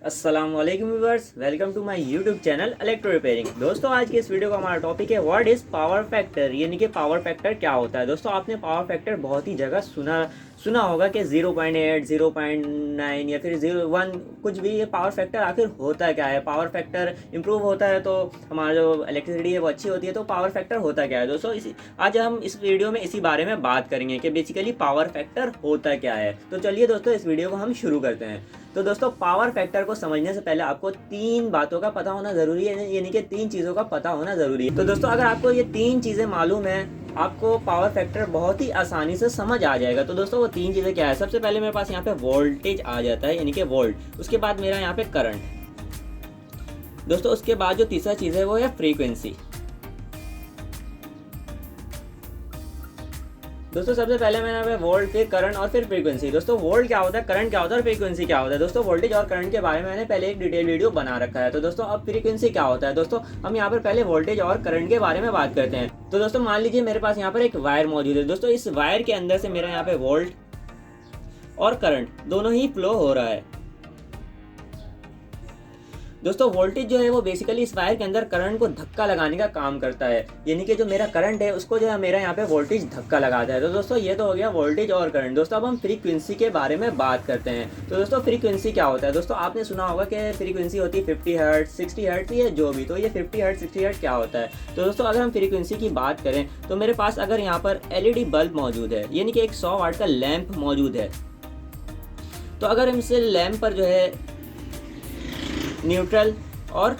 अस्सलामुअलैकुम viewers, welcome to my YouTube channel electro repairing. दोस्तों आज के इस वीडियो का हमारा टॉपिक है व्हाट इज़ पावर फैक्टर, यानी कि पावर फैक्टर क्या होता है। दोस्तों आपने पावर फैक्टर बहुत ही जगह सुना होगा कि 0.8, 0.9 या फिर 0.1 कुछ भी। ये पावर फैक्टर आखिर होता क्या है? पावर फैक्टर इंप्रूव होता है तो हमारा जो इलेक्ट्रिसिटी है वो अच्छी होती है, तो पावर फैक्टर होता क्या है दोस्तों? आज हम इस वीडियो में इसी बारे में बात करेंगे कि बेसिकली पावर फैक्टर होता क्या है। तो चलिए दोस्तों इस वीडियो को हम शुरू करते हैं। तो दोस्तों पावर फैक्टर को समझने से पहले आपको तीन बातों का पता होना ज़रूरी है, यानी कि तीन चीज़ों का पता होना ज़रूरी है। तो दोस्तों अगर आपको ये तीन चीज़ें मालूम है, आपको पावर फैक्टर बहुत ही आसानी से समझ आ जाएगा। तो दोस्तों वो तीन चीज़ें क्या है? सबसे पहले मेरे पास यहाँ पे वोल्टेज आ जाता है, यानी कि वोल्ट। उसके बाद मेरा यहाँ पे करंट। दोस्तों उसके बाद जो तीसरा चीज़ है वो है फ्रीक्वेंसी। दोस्तों सबसे पहले मैंने यहाँ पे वोल्ट, फिर करंट और फिर फ्रीक्वेंसी। दोस्तों वोल्ट क्या होता है, करंट क्या होता है और फ्रीक्वेंसी क्या होता है? दोस्तों वोल्टेज और करंट के बारे में मैंने पहले एक डिटेल वीडियो बना रखा है। तो दोस्तों अब फ्रीक्वेंसी क्या होता है? दोस्तों हम यहाँ पर पहले वोल्टेज और करंट के बारे में बात करते हैं। तो दोस्तों मान लीजिए मेरे पास यहाँ पर एक वायर मौजूद है। दोस्तों इस वायर के अंदर से मेरा यहाँ पे वोल्ट और करंट दोनों ही फ्लो हो रहा है। दोस्तों वोल्टेज जो है वो बेसिकली इस वायर के अंदर करंट को धक्का लगाने का काम करता है, यानी कि जो मेरा करंट है उसको जो है मेरा यहाँ पे वोल्टेज धक्का लगाता है। तो दोस्तों ये तो हो गया वोल्टेज और करंट। दोस्तों अब हम फ्रीक्वेंसी के बारे में बात करते हैं। तो दोस्तों फ्रीक्वेंसी क्या होता है? दोस्तों आपने सुना होगा कि फ्रीक्वेंसी होती है 50 हर्ट्ज, 60 हर्ट्ज, ये जो भी। तो ये 50 हर्ट्ज, 60 हर्ट्ज क्या होता है? तो दोस्तों अगर हम फ्रीक्वेंसी की बात करें तो मेरे पास अगर यहाँ पर LED बल्ब मौजूद है, यानी कि एक 100 वाट का लैंप मौजूद है, तो अगर हम इस लैंप पर जो है न्यूट्रल और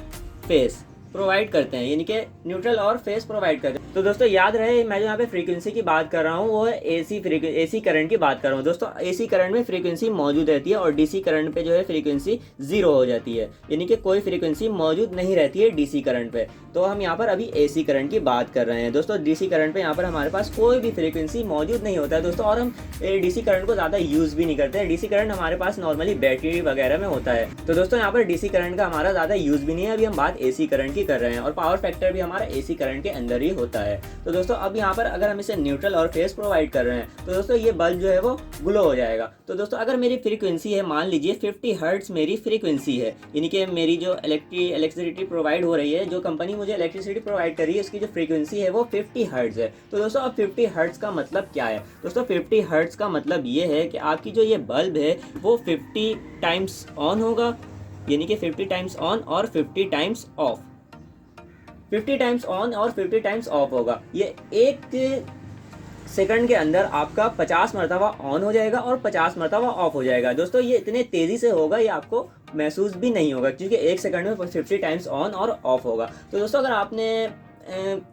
फेस प्रोवाइड करते हैं, यानी कि न्यूट्रल और फेस प्रोवाइड करते हैं। तो दोस्तों याद रहे मैं जो यहाँ पे फ्रीक्वेंसी की बात कर रहा हूँ वो है एसी करंट की बात कर रहा हूँ। दोस्तों एसी करंट में फ्रीक्वेंसी मौजूद रहती है और डीसी करंट पे जो है फ्रीक्वेंसी 0 हो जाती है, यानी कि कोई फ्रीक्वेंसी मौजूद नहीं रहती है डीसी करंट पे। तो हम यहाँ पर अभी एसी करंट की बात कर रहे हैं। दोस्तों डीसी करंट पे यहाँ पर हमारे पास कोई भी फ्रीक्वेंसी मौजूद नहीं होता है दोस्तों, और हम डीसी करंट को ज़्यादा यूज़ भी नहीं करते हैं। डीसी करंट हमारे पास नॉर्मली बैटरी वगैरह में होता है। तो दोस्तों यहाँ पर डीसी करंट का हमारा ज़्यादा यूज़ भी नहीं है। अभी हम बात एसी करंट की कर रहे हैं और पावर फैक्टर भी हमारा एसी करंट के अंदर ही होता है। तो दोस्तों अब यहाँ पर अगर हम इसे न्यूट्रल और फेस प्रोवाइड कर रहे हैं तो दोस्तों ये बल्ब जो है वो ग्लो हो जाएगा। तो दोस्तों अगर मेरी फ्रीक्वेंसी है, मान लीजिए 50 हर्ट्ज मेरी फ्रीक्वेंसी है, यानी कि मेरी जो इलेक्ट्रिसिटी प्रोवाइड हो रही है, जो कंपनी मुझे इलेक्ट्रिसिटी प्रोवाइड कर रही है, उसकी जो फ्रीक्वेंसी है वो 50 हर्ट्ज है। तो दोस्तों अब 50 हर्ट्ज का मतलब क्या है? दोस्तों 50 हर्ट्ज का मतलब ये है कि आपकी जो ये बल्ब है वो 50 टाइम्स ऑन होगा, यानी कि 50 टाइम्स ऑन और 50 टाइम्स ऑफ। 50 टाइम्स ऑन और 50 टाइम्स ऑफ होगा। ये एक सेकंड के अंदर आपका 50 मरतबा ऑन हो जाएगा और 50 मरतबा ऑफ हो जाएगा। दोस्तों ये इतने तेज़ी से होगा ये आपको महसूस भी नहीं होगा, क्योंकि एक सेकंड में 50 टाइम्स ऑन और ऑफ होगा। तो दोस्तों अगर आपने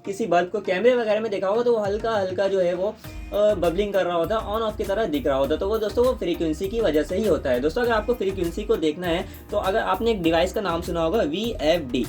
किसी बल्ब को कैमरे वगैरह में देखा होगा तो वो हल्का हल्का जो है वो बबलिंग कर रहा होता है, ऑन ऑफ की तरह दिख रहा होता है। तो वो दोस्तों वो फ्रीक्वेंसी की वजह से ही होता है। दोस्तों अगर आपको फ्रीक्वेंसी को देखना है तो अगर आपने एक डिवाइस का नाम सुना होगा VFD।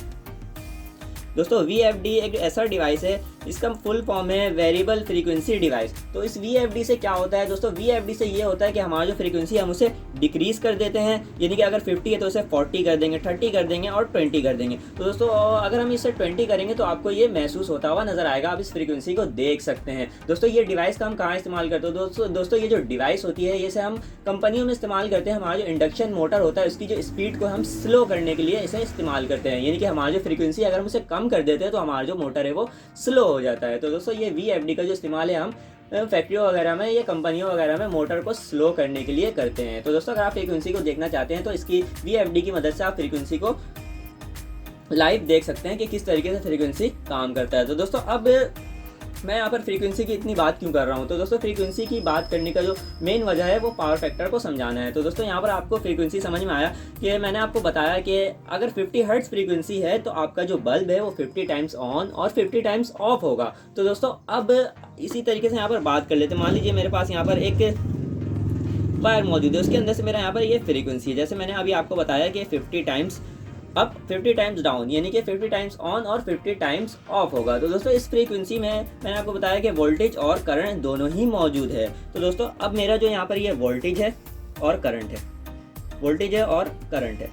दोस्तों VFD एक ऐसा डिवाइस है, इसका फुल फॉर्म है वेरिएबल फ्रीक्वेंसी डिवाइस। तो इस VFD से क्या होता है दोस्तों? VFD से ये होता है कि हमारा जो फ्रीक्वेंसी हम उसे डिक्रीज कर देते हैं, यानी कि अगर 50 है तो उसे 40 कर देंगे, 30 कर देंगे और 20 कर देंगे। तो दोस्तों अगर हम इसे 20 करेंगे तो आपको ये महसूस होता हुआ नजर आएगा, आप इस फ्रीक्वेंसी को देख सकते हैं। दोस्तों ये डिवाइस का हम कहाँ इस्तेमाल करते हैं? दोस्तों ये जो डिवाइस होती है इसे हम कंपनियों में इस्तेमाल करते हैं। हमारा जो इंडक्शन मोटर होता है उसकी जो स्पीड को हम स्लो करने के लिए इसे इस्तेमाल करते हैं, यानी कि हमारा जो फ्रीक्वेंसी अगर हम उसे कम कर देते हैं तो हमारा जो मोटर है वो स्लो हो जाता है। तो दोस्तों ये VFD का जो इस्तेमाल है हम फैक्ट्रियों वगैरह में या कंपनियों वगैरह में मोटर को स्लो करने के लिए करते हैं। तो दोस्तों अगर आप फ्रीक्वेंसी को देखना चाहते हैं तो इसकी VFD की मदद से आप फ्रीक्वेंसी को लाइव देख सकते हैं कि किस तरीके से फ्रीक्वेंसी काम करता है। तो दोस्तों अब मैं यहाँ पर फ्रीक्वेंसी की इतनी बात क्यों कर रहा हूँ? तो दोस्तों फ्रीक्वेंसी की बात करने का जो मेन वजह है वो पावर फैक्टर को समझाना है। तो दोस्तों यहाँ पर आपको फ्रीक्वेंसी समझ में आया कि मैंने आपको बताया कि अगर 50 हर्ट्ज फ्रीक्वेंसी है तो आपका जो बल्ब है वो 50 टाइम्स ऑन और 50 टाइम्स ऑफ होगा। तो दोस्तों अब इसी तरीके से यहाँ पर बात कर लेते हैं। मान लीजिए मेरे पास यहाँ पर एक वायर मौजूद है, उसके अंदर से मेरा यहाँ पर ये फ्रीक्वेंसी है, जैसे मैंने अभी आपको बताया कि 50 टाइम्स अप, 50 टाइम्स डाउन, यानी कि 50 टाइम्स ऑन और 50 टाइम्स ऑफ होगा। तो दोस्तों इस फ्रीक्वेंसी में मैंने आपको बताया कि वोल्टेज और करंट दोनों ही मौजूद है। तो दोस्तों अब मेरा जो यहाँ पर ये वोल्टेज है और करंट है, वोल्टेज है और करंट है।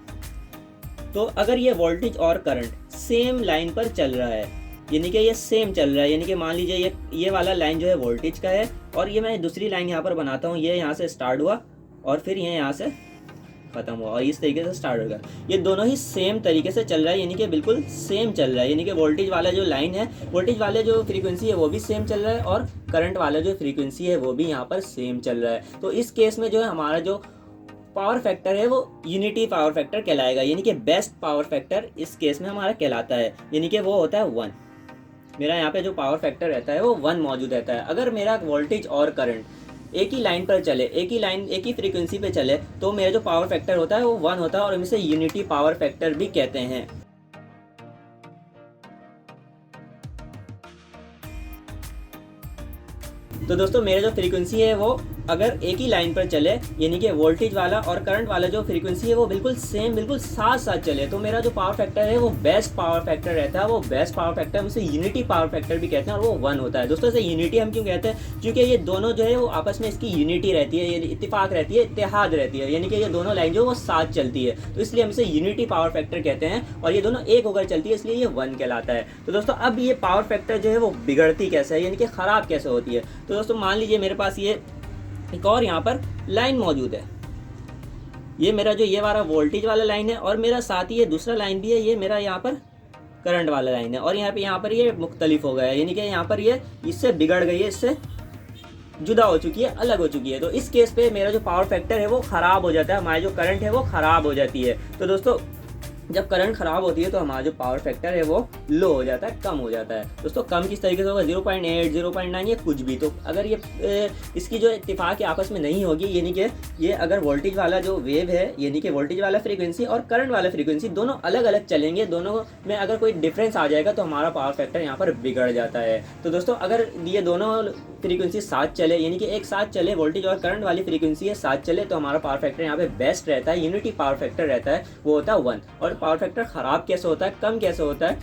तो अगर ये वोल्टेज और करंट सेम लाइन पर चल रहा है, यानी कि ये सेम चल रहा है, यानी कि मान लीजिए ये वाला लाइन जो है वोल्टेज का है और ये मैं दूसरी लाइन यहाँ पर बनाता हूँ, ये यहाँ से स्टार्ट हुआ और फिर ये यहाँ से खत्म हुआ और इस तरीके से स्टार्ट होगा। ये दोनों ही सेम तरीके से चल रहा है, यानी कि बिल्कुल सेम चल रहा है, यानी कि वोल्टेज वाला जो लाइन है, वोल्टेज वाले जो फ्रीक्वेंसी है वो भी सेम चल रहा है और करंट वाला जो फ्रीक्वेंसी है वो भी यहाँ पर सेम चल रहा है। तो इस केस में जो है हमारा जो पावर फैक्टर है वो यूनिटी पावर फैक्टर कहलाएगा, यानी कि बेस्ट पावर फैक्टर इस केस में हमारा कहलाता है, यानी कि वो होता है 1। मेरा यहाँ पे जो पावर फैक्टर रहता है वो 1 मौजूद रहता है। अगर मेरा वोल्टेज और करंट एक ही लाइन पर चले, एक ही फ्रीक्वेंसी पे चले, तो मेरा जो पावर फैक्टर होता है वो 1 होता है और हम इसे यूनिटी पावर फैक्टर भी कहते हैं। तो दोस्तों मेरा जो फ्रीक्वेंसी है वो अगर एक ही लाइन पर चले, यानी कि वोल्टेज वाला और करंट वाला जो फ्रीक्वेंसी है वो बिल्कुल सेम, बिल्कुल साथ साथ चले, तो मेरा जो पावर फैक्टर है वो बेस्ट पावर फैक्टर रहता है। वो बेस्ट पावर फैक्टर हम इसे यूनिटी पावर फैक्टर भी कहते हैं और वो 1 होता है। दोस्तों इसे यूनिटी हम क्यों कहते हैं? क्योंकि ये दोनों जो है वो आपस में इसकी यूनिटी रहती है, ये इत्तेफाक रहती है, इत्तेहाद रहती है, यानी कि ये दोनों लाइन जो वो साथ चलती है, तो इसलिए हम इसे यूनिटी पावर फैक्टर कहते हैं। और ये दोनों एक होकर चलती है, इसलिए ये 1 कहलाता है। तो दोस्तों अब ये पावर फैक्टर जो है वो बिगड़ती कैसे है, यानी कि ख़राब कैसे होती है? तो दोस्तों मान लीजिए मेरे पास ये एक और यहाँ पर लाइन मौजूद है, ये मेरा जो ये वाला वोल्टेज वाला लाइन है और मेरा साथ ही ये दूसरा लाइन भी है, ये मेरा यहाँ पर करंट वाला लाइन है और यहाँ पर ये मुख्तलिफ हो गया है, यानी कि यहाँ पर ये इससे बिगड़ गई है, इससे जुदा हो चुकी है, अलग हो चुकी है। तो इस केस पे मेरा जो पावर फैक्टर है वो ख़राब हो जाता है, हमारी जो करंट है वो ख़राब हो जाती है। तो दोस्तों जब करंट ख़राब होती है तो हमारा जो पावर फैक्टर है वो लो हो जाता है, कम हो जाता है। दोस्तों कम किस तरीके से होगा? 0.8, 0.9 या कुछ भी। तो अगर ये इसकी जो इत्तेफाक आपस में नहीं होगी, यानी कि ये अगर वोल्टेज वाला जो वेव है, यानी कि वोल्टेज वाला फ्रीक्वेंसी और करंट वाला फ्रीक्वेंसी दोनों अलग अलग चलेंगे, दोनों में अगर कोई डिफरेंस आ जाएगा तो हमारा पावर फैक्टर यहाँ पर बिगड़ जाता है। तो दोस्तों अगर ये दोनों फ्रीक्वेंसी साथ चले, यानी कि एक साथ चले, वोल्टेज और करंट वाली फ्रीक्वेंसी है साथ चले, तो हमारा पावर फैक्टर यहाँ पे बेस्ट रहता है, यूनिटी पावर फैक्टर रहता है, वो होता है 1। और पावर फैक्टर ख़राब कैसे होता है, कम कैसे होता है,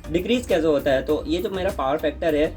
डिक्रीज़ कैसे होता है? तो ये जो मेरा पावर फैक्टर है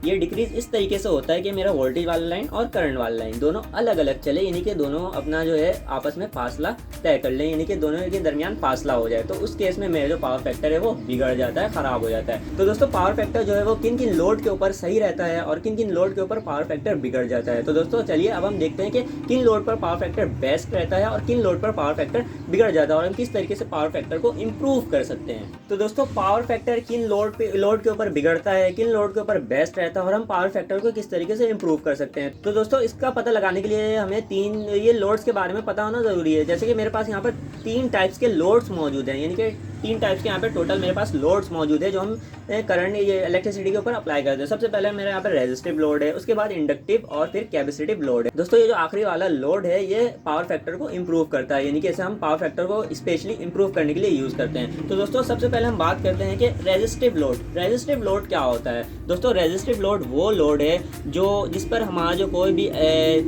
ये डिक्रीज़ इस तरीके से होता है कि मेरा वोल्टेज वाला लाइन और करंट वाला लाइन दोनों अलग अलग चले, यानी कि दोनों अपना जो है आपस में फासला तय कर लें, यानी कि दोनों के दरमियान फासला हो जाए। तो उस केस में मेरा जो पावर फैक्टर है वो बिगड़ जाता है, ख़राब हो जाता है। तो दोस्तों पावर फैक्टर जो है वो किन किन लोड के ऊपर सही रहता है और किन किन लोड के ऊपर पावर फैक्टर बिगड़ जाता है। तो दोस्तों चलिए अब हम देखते हैं कि किन लोड पर पावर फैक्टर बेस्ट रहता है और किन लोड पर पावर फैक्टर बिगड़ जाता है और हम किस तरीके से पावर फैक्टर को इम्प्रूव कर सकते हैं। तो दोस्तों पावर फैक्टर किन लोड के ऊपर बिगड़ता है, किन लोड के ऊपर बेस्ट रहता है और हम पावर फैक्टर को किस तरीके से इंप्रूव कर सकते हैं। तो दोस्तों इसका पता लगाने के लिए हमें 3 ये लोड्स के बारे में पता होना जरूरी है। जैसे कि मेरे पास यहाँ पर 3 टाइप्स के लोड्स मौजूद हैं, यानी कि 3 टाइप्स के यहाँ पे टोटल मेरे पास लोड्स मौजूद है जो हम करंट ये इलेक्ट्रिसिटी के ऊपर अप्लाई करते हैं। सबसे पहले मेरे यहाँ पर रेजिस्टिव लोड है, उसके बाद इंडक्टिव और फिर कैपेसिटिव लोड है। दोस्तों ये जो आखिरी वाला लोड है ये पावर फैक्टर को इंप्रूव करता है, यानी कि इसे हम पावर फैक्टर को स्पेशली इंप्रूव करने के लिए यूज़ करते हैं। तो दोस्तों सबसे पहले हम बात करते हैं कि रेजिस्टिव लोड। रेजिस्टिव लोड क्या होता है? दोस्तों रेजिस्टिव लोड वो लोड है जो जिस पर हमारा जो कोई भी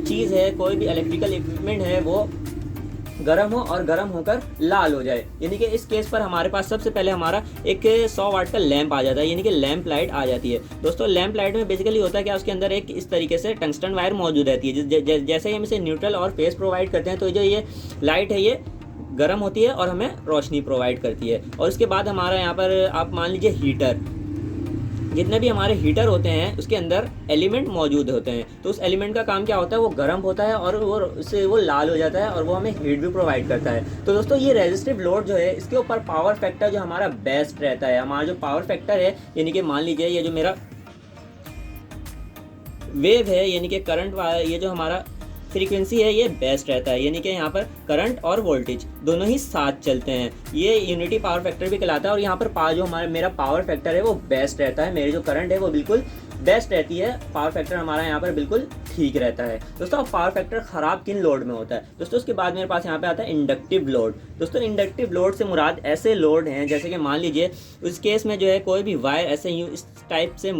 चीज़ है, कोई भी इलेक्ट्रिकल इक्विपमेंट है वो गर्म हो और गर्म होकर लाल हो जाए, यानी कि इस केस पर हमारे पास सबसे पहले हमारा एक 100 वाट का लैंप आ जाता है, यानी कि लैंप लाइट आ जाती है। दोस्तों लैंप लाइट में बेसिकली होता है क्या, उसके अंदर एक इस तरीके से टंगस्टन वायर मौजूद रहती है। जैसे ही हम इसे न्यूट्रल और फेस प्रोवाइड करते हैं तो जो ये लाइट है ये गर्म होती है और हमें रोशनी प्रोवाइड करती है। और उसके बाद हमारा यहाँ पर आप मान लीजिए हीटर, जितने भी हमारे हीटर होते हैं उसके अंदर एलिमेंट मौजूद होते हैं, तो उस एलिमेंट का काम क्या होता है, वो गर्म होता है और वो लाल हो जाता है और वो हमें हीट भी प्रोवाइड करता है। तो दोस्तों ये रेजिस्टिव लोड जो है इसके ऊपर पावर फैक्टर जो हमारा बेस्ट रहता है। हमारा जो पावर फैक्टर है, यानी कि मान लीजिए ये जो मेरा वेव है, यानी कि करंट वाला ये जो हमारा फ्रीक्वेंसी है ये बेस्ट रहता है, यानी कि यहाँ पर करंट और वोल्टेज दोनों ही साथ चलते हैं, ये यूनिटी पावर फैक्टर भी कहलाता है। और यहाँ पर जो मेरा पावर फैक्टर है वो बेस्ट रहता है, मेरी जो करंट है वो बिल्कुल बेस्ट रहती है, पावर फैक्टर हमारा यहाँ पर बिल्कुल ठीक रहता है। दोस्तों अब पावर फैक्टर ख़राब किन लोड में होता है? दोस्तों उसके बाद मेरे पास यहाँ पे आता है इंडक्टिव लोड। दोस्तों इंडक्टिव लोड से मुराद ऐसे लोड हैं जैसे कि मान लीजिए उस केस में जो है कोई भी वायर ऐसे यूँ इस टाइप से,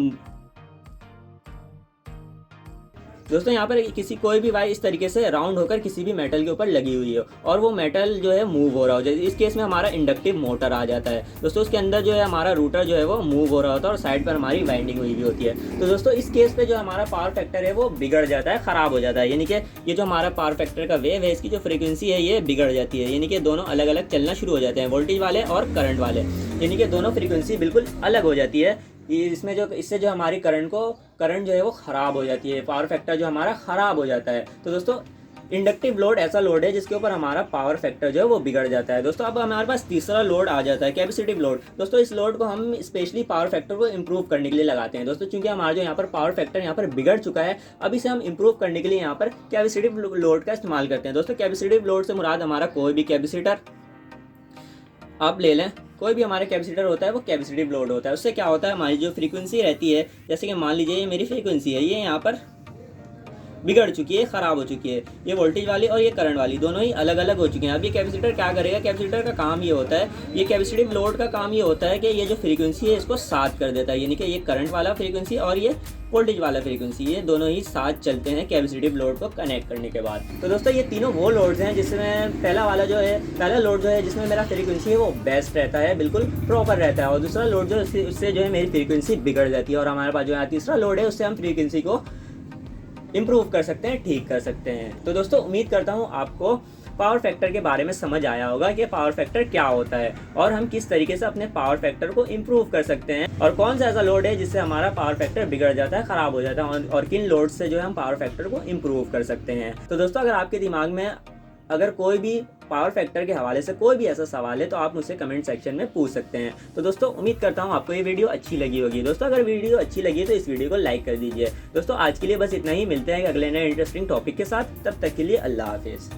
दोस्तों यहाँ पर कोई भी वायर इस तरीके से राउंड होकर किसी भी मेटल के ऊपर लगी हुई है और वो मेटल जो है मूव हो रहा हो, इस केस में हमारा इंडक्टिव मोटर आ जाता है। दोस्तों उसके अंदर जो है हमारा रूटर जो है वो मूव हो रहा होता है और साइड पर हमारी वाइंडिंग हुई भी होती है। तो दोस्तों इस केस पे जो हमारा पावर फैक्टर है वो बिगड़ जाता है, ख़राब हो जाता है, यानी कि ये जो हमारा पावर फैक्टर का वेव है इसकी जो फ्रीक्वेंसी है ये बिगड़ जाती है, यानी कि दोनों अलग अलग चलना शुरू हो जाते हैं, वोल्टेज वाले और करंट वाले, यानी कि दोनों फ्रीक्वेंसी बिल्कुल अलग हो जाती है। इससे जो हमारी करंट जो है वो ख़राब हो जाती है, पावर फैक्टर जो हमारा ख़राब हो जाता है। तो दोस्तों इंडक्टिव लोड ऐसा लोड है जिसके ऊपर हमारा पावर फैक्टर जो है वो बिगड़ जाता है। दोस्तों अब हमारे पास तीसरा लोड आ जाता है कैपेसिटिव लोड। दोस्तों इस लोड को हम स्पेशली पावर फैक्टर को इंप्रूव करने के लिए लगाते हैं। दोस्तों चूंकि हमारा जो यहाँ पर पावर फैक्टर यहाँ पर बिगड़ चुका है, अब इसे हम इंप्रूव करने के लिए यहाँ पर कैपेसिटिव लोड का इस्तेमाल करते हैं। दोस्तों कैपेसिटिव लोड से मुराद हमारा कोई भी कैपेसिटर आप ले लें, कोई भी हमारे कैपेसिटर होता है वो कैपेसिटिव लोड होता है। उससे क्या होता है, हमारी जो फ्रीक्वेंसी रहती है, जैसे कि मान लीजिए ये मेरी फ्रीक्वेंसी है, ये यहाँ पर बिगड़ चुकी है, ख़राब हो चुकी है, ये वोल्टेज वाली और ये करंट वाली दोनों ही अलग अलग हो चुकी हैं। अब ये कैपेसिटर क्या करेगा, कैपेसिटर का काम ये होता है, ये कैपेसिटिव लोड का काम ये होता है कि ये जो फ्रीक्वेंसी है इसको साथ कर देता है, यानी कि ये करंट वाला फ्रीक्वेंसी और ये वोल्टेज वाला फ्रीक्वेंसी, ये दोनों ही साथ चलते हैं कैपेसिटिव लोड को कनेक्ट करने के बाद। तो दोस्तों ये तीनों वो लोड्स हैं जिसमें पहला लोड जो है जिसमें मेरा फ्रीक्वेंसी है वो बेस्ट रहता है, बिल्कुल प्रॉपर रहता है, और दूसरा लोड जो उससे जो है मेरी फ्रीक्वेंसी बिगड़ जाती है, और हमारे पास जो है तीसरा लोड है उससे हम फ्रीक्वेंसी को इम्प्रूव कर सकते हैं, ठीक कर सकते हैं। तो दोस्तों उम्मीद करता हूँ आपको पावर फैक्टर के बारे में समझ आया होगा कि पावर फैक्टर क्या होता है और हम किस तरीके से अपने पावर फैक्टर को इम्प्रूव कर सकते हैं, और कौन सा ऐसा लोड है जिससे हमारा पावर फैक्टर बिगड़ जाता है, ख़राब हो जाता है, और किन लोड से जो है हम पावर फैक्टर को इम्प्रूव कर सकते हैं। तो दोस्तों अगर आपके दिमाग में अगर कोई भी पावर फैक्टर के हवाले से कोई भी ऐसा सवाल है तो आप मुझसे कमेंट सेक्शन में पूछ सकते हैं। तो दोस्तों उम्मीद करता हूँ आपको ये वीडियो अच्छी लगी होगी। दोस्तों अगर वीडियो अच्छी लगी तो इस वीडियो को लाइक कर दीजिए। दोस्तों आज के लिए बस इतना ही, मिलते हैं अगले नए इंटरेस्टिंग टॉपिक के साथ, तब तक के लिए अल्लाह हाफिज़।